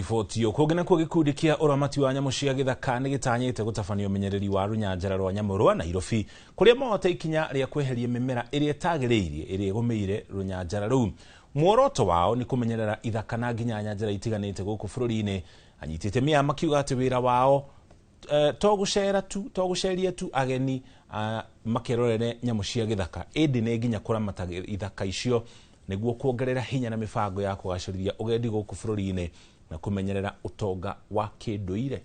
Ifotio kũgena kwa gĩkundi kĩa ũramati wa nyamũ cia gĩthaka nĩ gĩtanyĩte gũtabanio ũmenyereri wa rũnyanjara rwa nyamũ rwa Nairobi kũrĩa moota ikinya rĩa kweheria mĩmera ĩrĩa ĩtaagĩrĩire ĩrĩa ĩgũmĩire rũnyanjara rũu. Muoroto wao nĩ kũmenyerera ithaka na nginya nyanjara itiganĩte gũkũ bũrũri-inĩ. Anyitĩte mĩaya makiuga atĩ wĩra wao to gũceria tu ageni makerorere nyamũ cia gĩthaka, ĩndĩ nĩ nginya kũramata ithaka icio nĩguo kuongerera hinya na mĩbango ya kũgacĩrithia ũgendi gũkũ bũrũri-inĩ na kumenyerera utonga wa kĩndũire.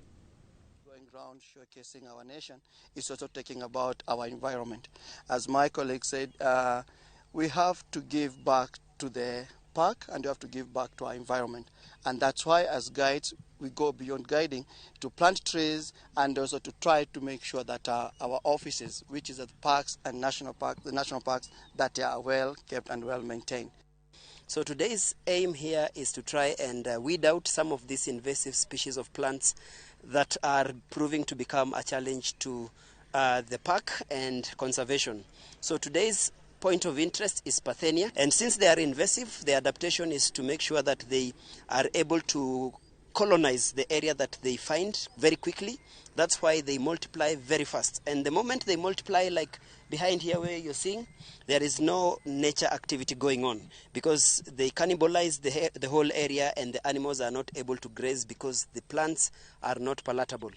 Going round showcasing our nation is also talking about our environment. As my colleague said, we have to give back to the park and we have to give back to our environment. And that's why as guides, we go beyond guiding to plant trees and also to try to make sure that our offices, which is at the parks and the national parks, that they are well kept and well maintained. So today's aim here is to try and weed out some of these invasive species of plants that are proving to become a challenge to the park and conservation. So today's point of interest is Parthenia, and since they are invasive, the adaptation is to make sure that they are able to colonize the area that they find very quickly. That's why they multiply very fast. And the moment they multiply, like behind here where you're seeing, there is no nature activity going on because they cannibalize the whole area and the animals are not able to graze because the plants are not palatable.